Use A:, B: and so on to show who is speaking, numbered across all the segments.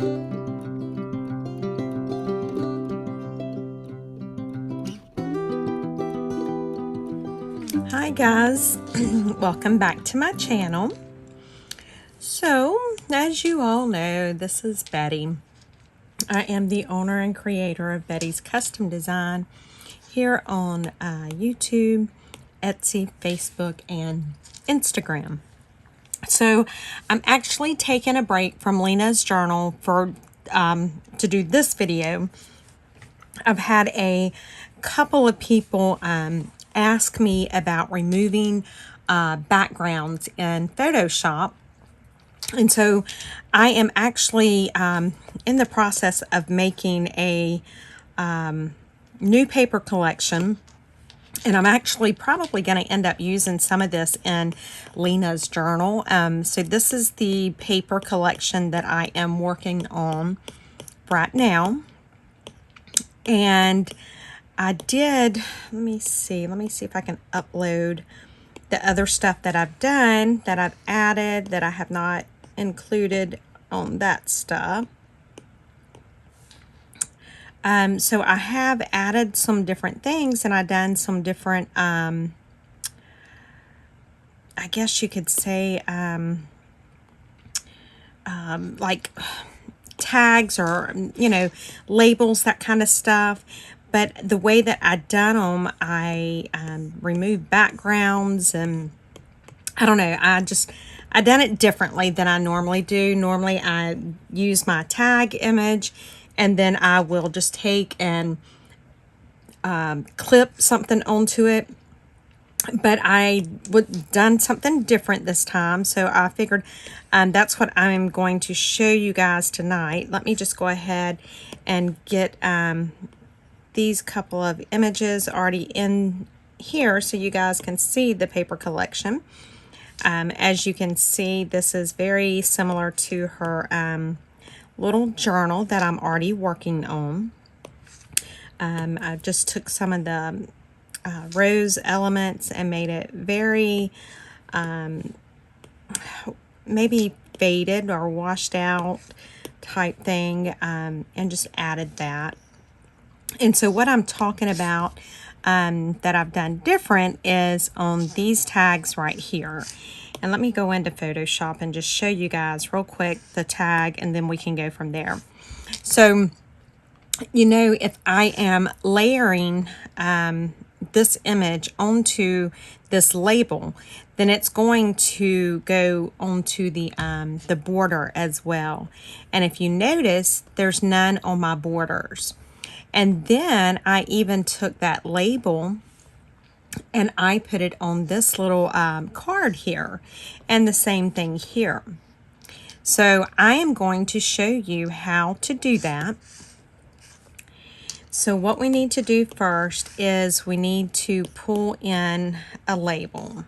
A: Hi guys, welcome back to my channel. So, as you all know, this is Betty. I am the owner and creator of Betty's Custom Design here on YouTube, Etsy, Facebook, and Instagram. So, I'm actually taking a break from Lena's journal for to do this video. I've had a couple of people ask me about removing backgrounds in Photoshop. And so I am actually in the process of making a new paper collection. And I'm actually probably going to end up using some of this in Lena's journal. So this is the paper collection that I am working on right now. And I did, let me see if I can upload the other stuff that I've done, that I've added, that I have not included on that stuff. So I have added some different things, and I've done some different, I guess you could say, like tags or, labels, that kind of stuff. But the way that I done them, I removed backgrounds, and I don't know, I done it differently than I normally do. Normally I use my tag image, and then I will just take and clip something onto it. But I would done something different this time, so I figured that's what I'm going to show you guys tonight. Let me just go ahead and get these couple of images already in here so you guys can see the paper collection. As you can see, this is very similar to her little journal that I'm already working on. I just took some of the rose elements and made it very maybe faded or washed out type thing, and just added that. And so what I'm talking about that I've done different is on these tags right here. And let me go into Photoshop and just show you guys real quick the tag, and then we can go from there. So, if I am layering this image onto this label, then it's going to go onto the border as well. And if you notice, there's none on my borders. And then I even took that label and I put it on this little card here, and the same thing here. So I am going to show you how to do that. So what we need to do first is we need to pull in a label.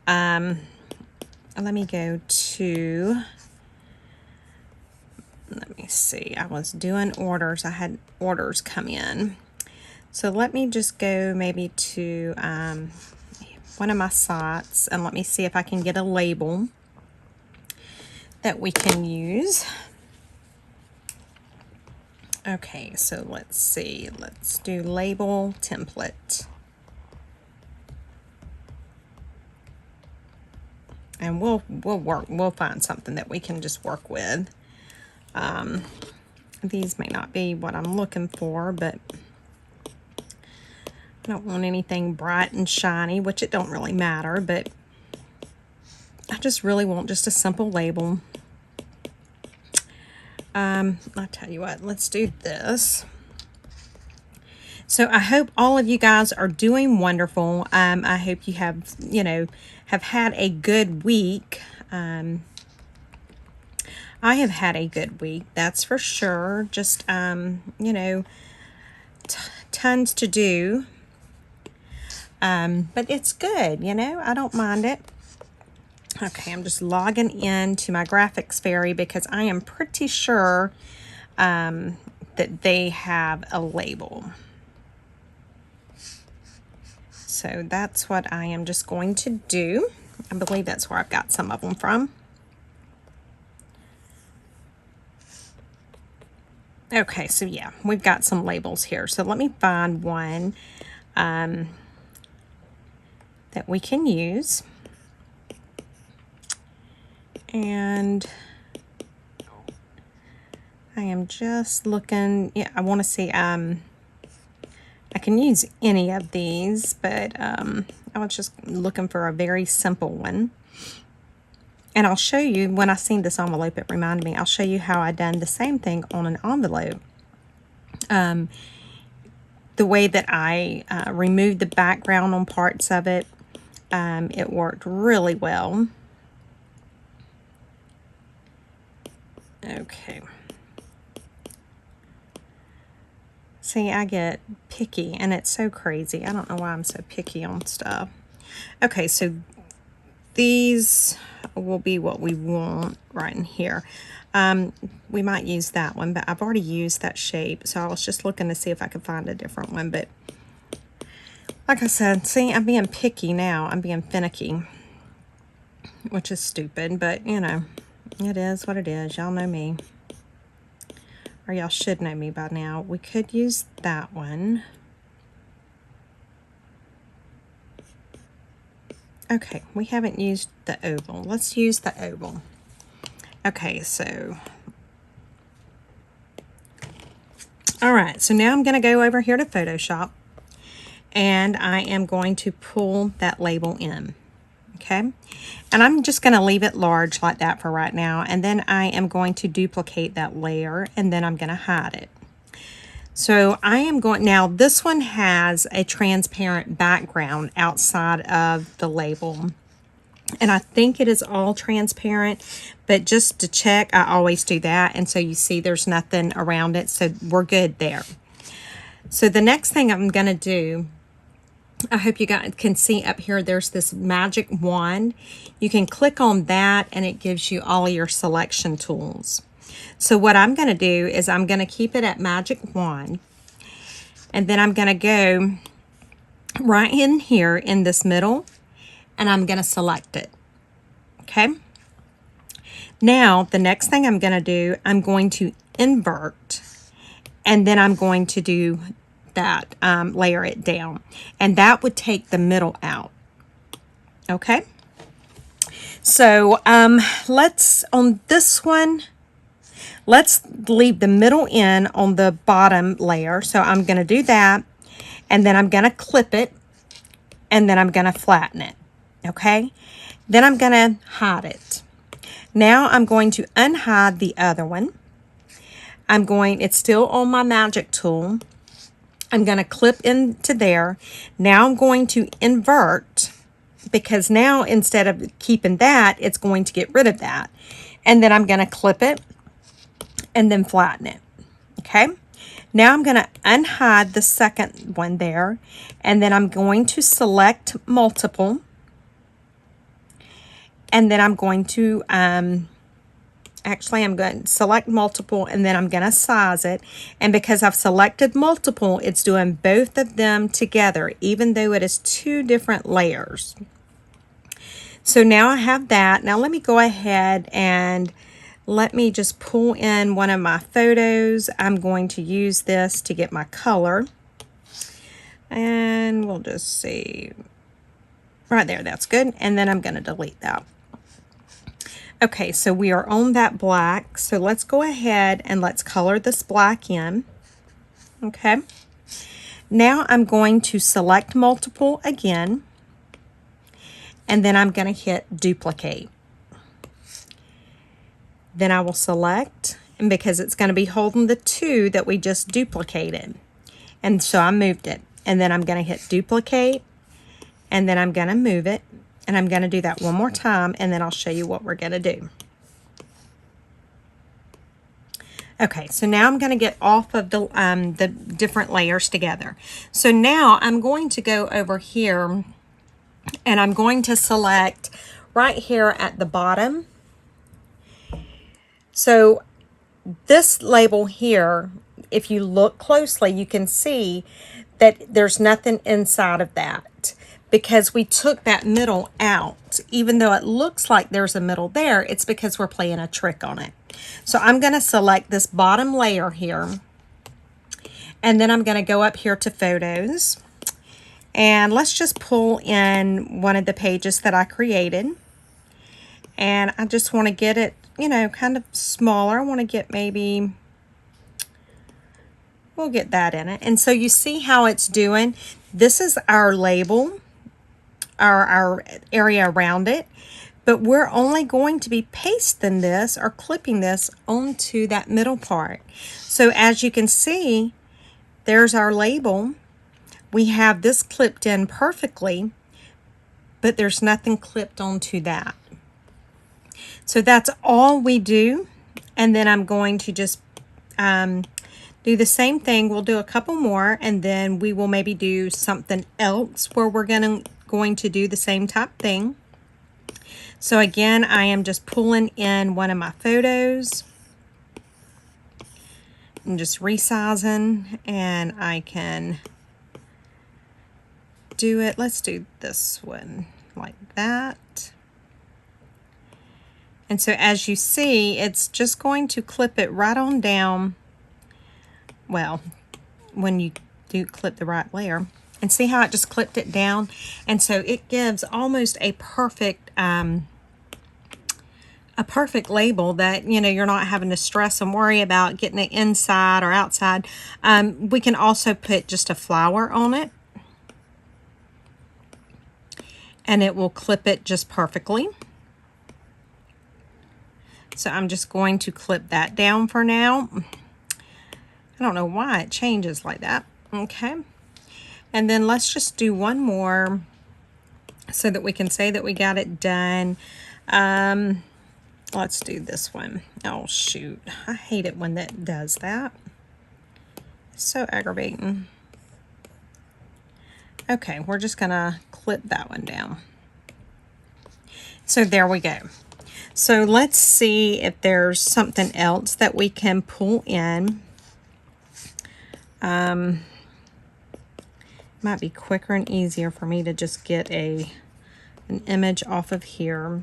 A: Let me go to, let me see, I was doing orders. I had orders come in. So let me just go maybe to one of my sites, and let me see if I can get a label that we can use. Okay, so let's see. Let's do label template. And we'll find something that we can just work with. These may not be what I'm looking for, but I don't want anything bright and shiny, which it don't really matter, but I just really want just a simple label. I'll tell you what, let's do this. So I hope all of you guys are doing wonderful. I hope you have, have had a good week. I have had a good week, that's for sure. Just, tons to do. But it's good, I don't mind it. Okay, I'm just logging in to my Graphics Fairy because I am pretty sure that they have a label. So that's what I am just going to do. I believe that's where I've got some of them from. Okay, so yeah, we've got some labels here. So let me find one that we can use. And I am just looking, yeah, I want to see, I can use any of these, but I was just looking for a very simple one. And I'll show you, when I seen this envelope, it reminded me, I'll show you how I done the same thing on an envelope. The way that I removed the background on parts of it, it worked really well. Okay. See, I get picky, and it's so crazy. I don't know why I'm so picky on stuff. Okay, so these will be what we want right in here. We might use that one, but I've already used that shape, so I was just looking to see if I could find a different one. But like I said, see, I'm being picky now. I'm being finicky, which is stupid, but you know, it is what it is. Y'all know me, or y'all should know me by now. We could use that one. Okay, we haven't used the oval. Let's use the oval. Okay, so, all right, so now I'm going to go over here to Photoshop, and I am going to pull that label in, okay? And I'm just going to leave it large like that for right now, and then I am going to duplicate that layer, and then I'm going to hide it. So I am going, now this one has a transparent background outside of the label. And I think it is all transparent, but just to check, I always do that. And so you see there's nothing around it, so we're good there. So the next thing I'm going to do, I hope you guys can see up here, there's this magic wand. You can click on that and it gives you all of your selection tools. So what I'm going to do is I'm going to keep it at magic wand, and then I'm going to go right in here in this middle, and I'm going to select it. Okay. Now the next thing I'm going to do, I'm going to invert, and then I'm going to do that, layer it down, and that would take the middle out. Okay. So let's, on this one, let's leave the middle in on the bottom layer. So I'm going to do that, and then I'm going to clip it, and then I'm going to flatten it. Okay. Then I'm going to hide it. Now I'm going to unhide the other one. It's still on my magic tool. I'm going to clip into there. Now I'm going to invert, because now instead of keeping that, it's going to get rid of that. And then I'm going to clip it and then flatten it. Okay. Now I'm going to unhide the second one there, and then I'm going to select multiple, and then I'm going to actually I'm going to select multiple, and then I'm going to size it. And because I've selected multiple, it's doing both of them together, even though it is two different layers. So now I have that. Now let me go ahead and let me just pull in one of my photos. I'm going to use this to get my color. And we'll just see. Right there, that's good. And then I'm going to delete that. Okay, so we are on that black. So let's go ahead and let's color this black in. Okay. Now I'm going to select multiple again. And then I'm going to hit duplicate. Then I will select, and because it's going to be holding the two that we just duplicated. And so I moved it. And then I'm going to hit duplicate, and then I'm going to move it. And I'm going to do that one more time, and then I'll show you what we're going to do. Okay, so now I'm going to get off of the different layers together. So now I'm going to go over here, and I'm going to select right here at the bottom. So this label here, if you look closely, you can see that there's nothing inside of that, because we took that middle out. Even though it looks like there's a middle there, it's because we're playing a trick on it. So I'm going to select this bottom layer here, and then I'm going to go up here to Photos, and let's just pull in one of the pages that I created. And I just want to get it, you know, kind of smaller. I want to get maybe, we'll get that in it. And so you see how it's doing. This is our label, our area around it. But we're only going to be pasting this or clipping this onto that middle part. So as you can see, there's our label. We have this clipped in perfectly, but there's nothing clipped onto that. So that's all we do. And then I'm going to just do the same thing. We'll do a couple more, and then we will maybe do something else where we're going to do the same type thing. So again, I am just pulling in one of my photos and just resizing, and I can do it. Let's do this one like that. And so as you see, it's just going to clip it right on down. Well, when you do clip the right layer, and see how it just clipped it down. And so it gives almost a perfect label that, you know, you're not having to stress and worry about getting it inside or outside. We can also put just a flower on it, and it will clip it just perfectly. So I'm just going to clip that down for now. I don't know why it changes like that. Okay. And then let's just do one more so that we can say that we got it done. Let's do this one. Oh, shoot. I hate it when that does that. It's so aggravating. Okay, we're just going to clip that one down. So there we go. So let's see if there's something else that we can pull in. Might be quicker and easier for me to just get an image off of here.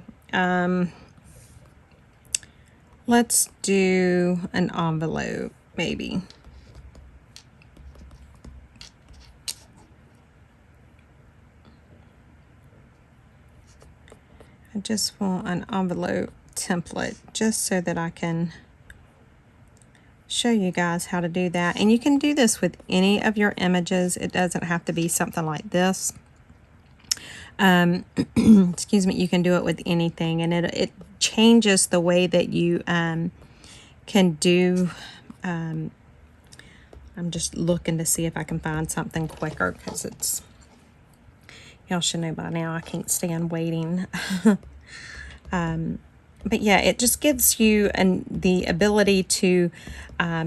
A: Let's do an envelope, maybe. I just want an envelope template just so that I can show you guys how to do that. And you can do this with any of your images. It doesn't have to be something like this. Excuse me, you can do it with anything, and it changes the way that you can do. I'm just looking to see if I can find something quicker, because it's, y'all should know by now I can't stand waiting. But yeah, it just gives you the ability to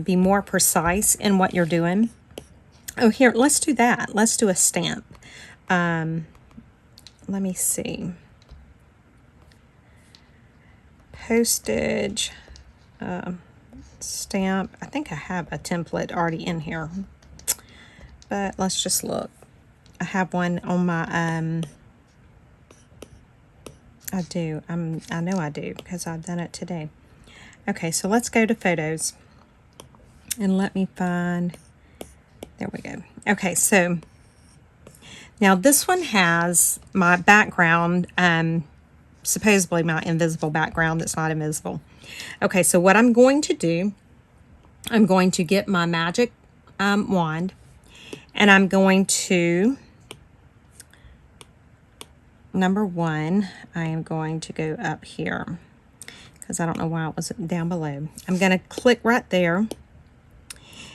A: be more precise in what you're doing. Oh, here, let's do that. Let's do a stamp. Let me see. Postage, stamp. I think I have a template already in here, but let's just look. I have one on my, I do. I know I do, because I've done it today. Okay, so let's go to photos and let me find, there we go. Okay, so now this one has my background, supposedly my invisible background that's not invisible. Okay, so what I'm going to do, I'm going to get my magic wand, and I'm going to, number one, I am going to go up here, because I don't know why it was down below. I'm going to click right there.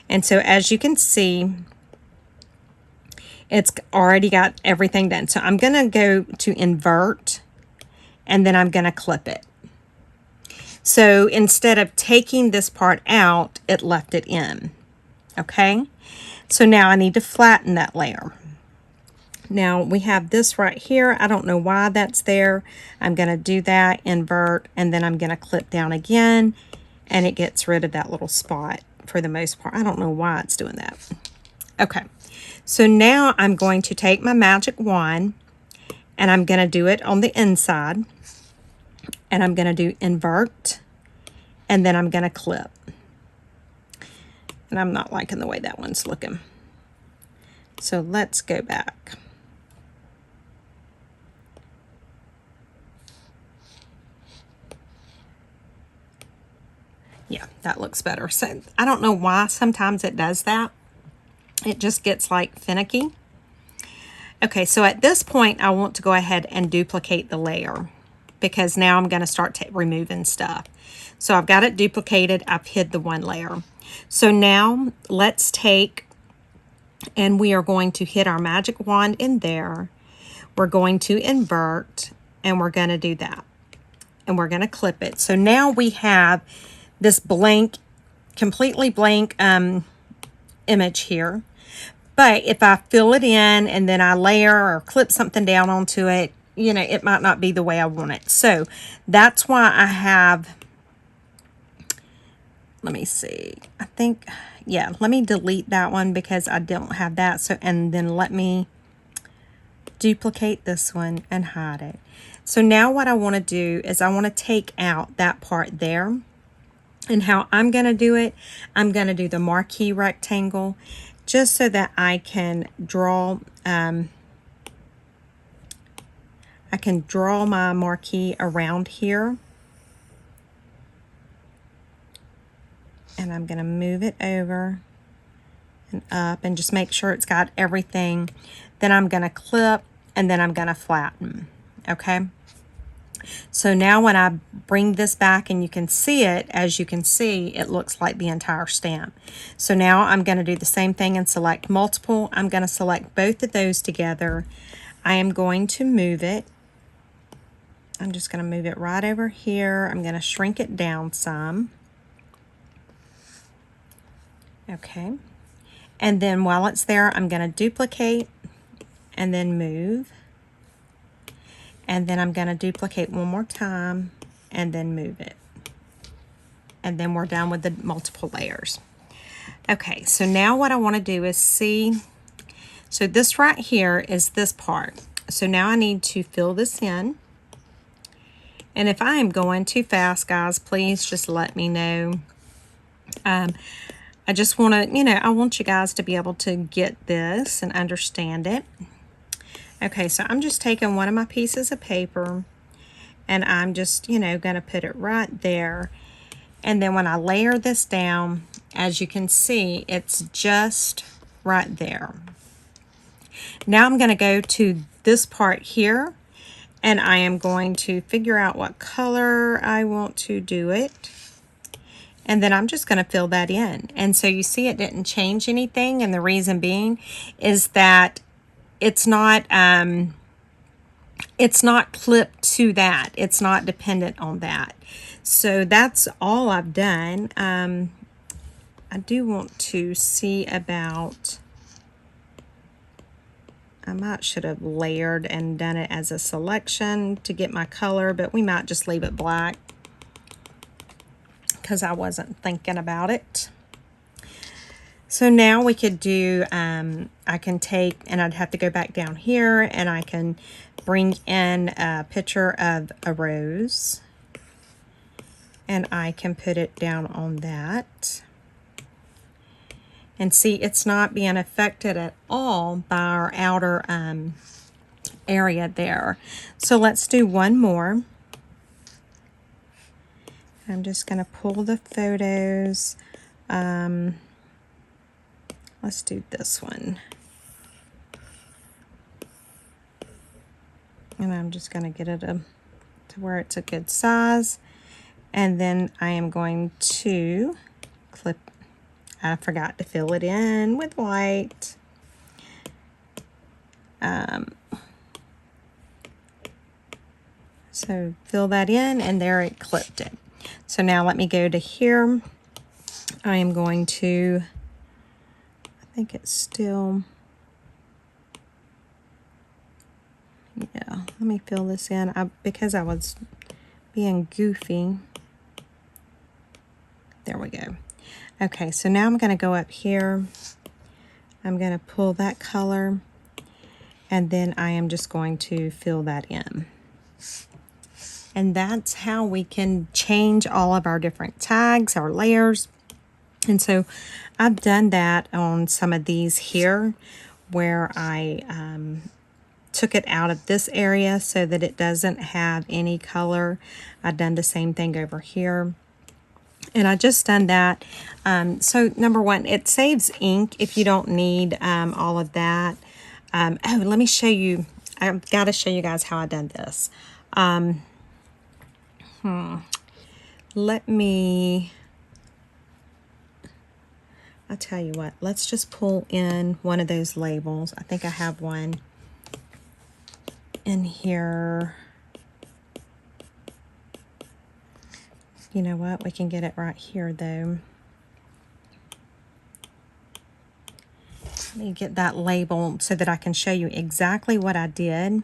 A: And so as you can see, it's already got everything done. So I'm going to go to invert, and then I'm going to clip it. So instead of taking this part out, it left it in. Okay? So now I need to flatten that layer. Now we have this right here. I don't know why that's there. I'm going to do that, invert, and then I'm going to clip down again, and it gets rid of that little spot for the most part. I don't know why it's doing that. Okay, so now I'm going to take my magic wand, and I'm going to do it on the inside, and I'm going to do invert, and then I'm going to clip. And I'm not liking the way that one's looking. So let's go back. Yeah, that looks better. So I don't know why sometimes it does that. It just gets like finicky. Okay, so at this point, I want to go ahead and duplicate the layer because now I'm going to start removing stuff. So I've got it duplicated. I've hid the one layer. So now let's take, and we are going to hit our magic wand in there. We're going to invert, and we're going to do that. And we're going to clip it. So now we have this blank, completely blank image here. But if I fill it in and then I layer or clip something down onto it, you know, it might not be the way I want it. So that's why I have, let me see, I think, yeah, let me delete that one because I don't have that. So, and then let me duplicate this one and hide it. So now what I want to do is I want to take out that part there. And how I'm going to do it, I'm going to do the marquee rectangle just so that I can draw my marquee around here. And I'm going to move it over and up and just make sure it's got everything. Then I'm going to clip and then I'm going to flatten. Okay. So now when I bring this back and you can see it, as you can see, it looks like the entire stamp. So now I'm going to do the same thing and select multiple. I'm going to select both of those together. I am going to move it. I'm just going to move it right over here. I'm going to shrink it down some. Okay. And then while it's there, I'm going to duplicate and then move. And then I'm going to duplicate one more time and then move it. And then we're done with the multiple layers. Okay, so now what I want to do is see, so this right here is this part. So now I need to fill this in. And if I am going too fast, guys, please just let me know. I just want to, you know, I want you guys to be able to get this and understand it. Okay, so I'm just taking one of my pieces of paper and I'm just, you know, going to put it right there. And then when I layer this down, as you can see, it's just right there. Now I'm going to go to this part here and I am going to figure out what color I want to do it. And then I'm just going to fill that in. And so you see it didn't change anything. And the reason being is that it's not clipped to that. It's not dependent on that. So that's all I've done. I do want to see about, should have layered and done it as a selection to get my color, but we might just leave it black because I wasn't thinking about it. So now we could do, I can take, and I'd have to go back down here, and I can bring in a picture of a rose. And I can put it down on that. And see, it's not being affected at all by our outer area there. So let's do one more. I'm just going to pull the photos. Let's do this one. And I'm just going to get it to where it's a good size. And then I am going to clip. I forgot to fill it in with white. So fill that in, and there it clipped it. So now let me go to here. I am going to, I think it's still, yeah, let me fill this in. Because I was being goofy. There we go. Okay, so now I'm going to go up here. I'm going to pull that color, and then I am just going to fill that in. And that's how we can change all of our different tags, our layers. And so I've done that on some of these here where I took it out of this area so that it doesn't have any color. I've done the same thing over here. And I just done that. So number one, it saves ink if you don't need all of that. Oh, let me show you. I've got to show you guys how I done this. Let me, I'll tell you what, let's just pull in one of those labels. I think I have one in here. You know what, we can get it right here though. Let me get that label so that I can show you exactly what I did,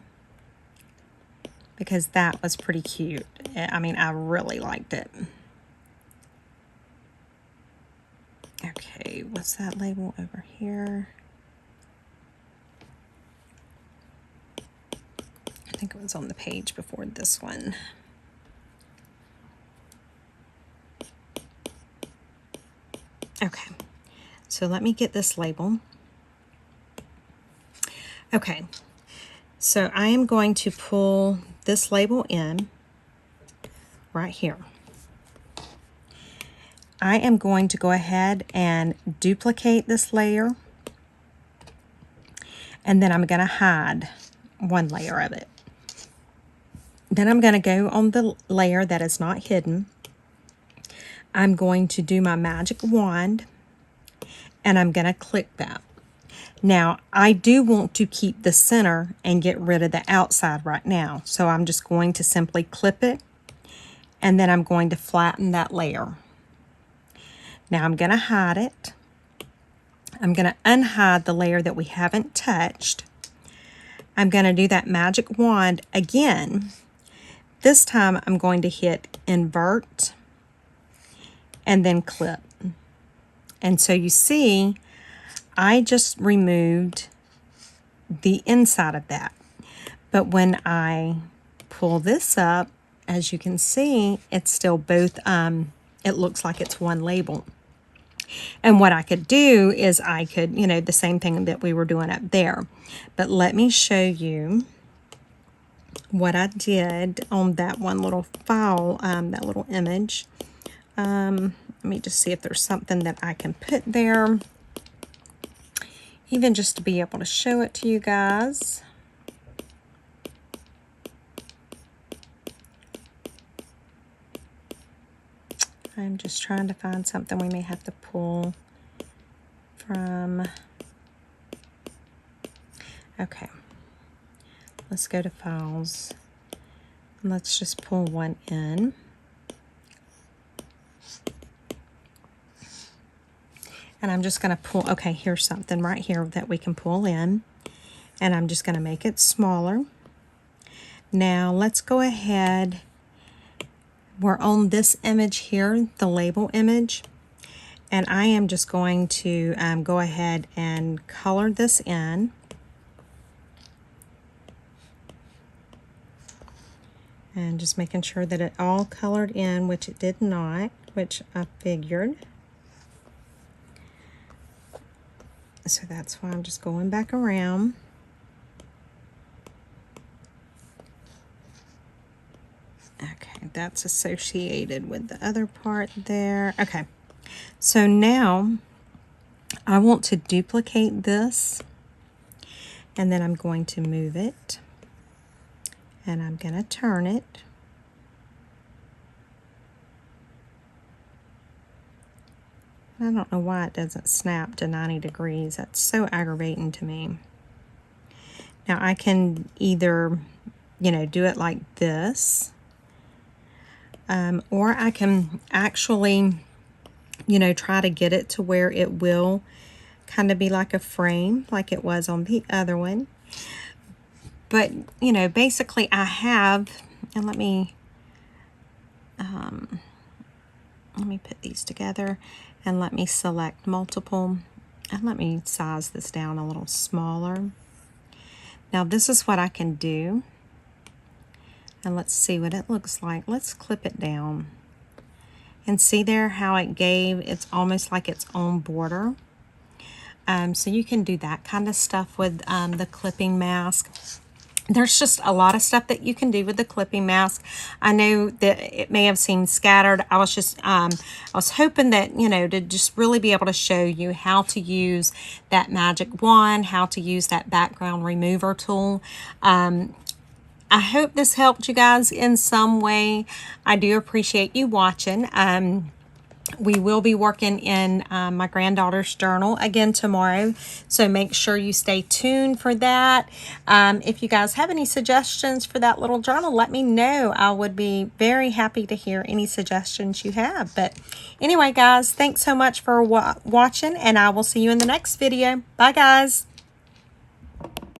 A: because that was pretty cute. I mean, I really liked it. Okay, what's that label over here? I think it was on the page before this one. Okay, so let me get this label. Okay, so I am going to pull this label in right here. I am going to go ahead and duplicate this layer, and then I'm going to hide one layer of it. Then I'm going to go on the layer that is not hidden. I'm going to do my magic wand, and I'm going to click that. Now, I do want to keep the center and get rid of the outside right now. So I'm just going to simply clip it, and then I'm going to flatten that layer. Now I'm going to hide it. I'm going to unhide the layer that we haven't touched. I'm going to do that magic wand again. This time I'm going to hit invert and then clip. And so you see, I just removed the inside of that. But when I pull this up, as you can see, it's still both, it looks like it's one label. And what I could do is I could, you know, the same thing that we were doing up there. But let me show you what I did on that one little file, that little image. Let me just see if there's something that I can put there, even just to be able to show it to you guys. I'm just trying to find something we may have to pull from. Okay, let's go to files. Let's just pull one in. And I'm just going to pull, okay, here's something right here that we can pull in. And I'm just going to make it smaller. Now let's go ahead. We're on this image here, the label image, and I am just going to go ahead and color this in. And just making sure that it all colored in, which it did not, which I figured. So that's why I'm just going back around. Okay, that's associated with the other part there. Okay, so now I want to duplicate this, and then I'm going to move it, and I'm going to turn it. I don't know why it doesn't snap to 90 degrees. That's so aggravating to me. Now I can either, you know, do it like this, or I can actually, you know, try to get it to where it will kind of be like a frame, like it was on the other one. But, you know, basically I have, and let me put these together, and let me select multiple, and let me size this down a little smaller. Now this is what I can do. And let's see what it looks like. Let's clip it down. And see there how it gave, it's almost like its own border. So you can do that kind of stuff with the clipping mask. There's just a lot of stuff that you can do with the clipping mask. I know that it may have seemed scattered. I was just, I was hoping that, you know, to just really be able to show you how to use that magic wand, how to use that background remover tool. I hope this helped you guys in some way. I do appreciate you watching. We will be working in my granddaughter's journal again tomorrow, so make sure you stay tuned for that. If you guys have any suggestions for that little journal, let me know. I would be very happy to hear any suggestions you have. But anyway, guys, thanks so much for watching, and I will see you in the next video. Bye, guys.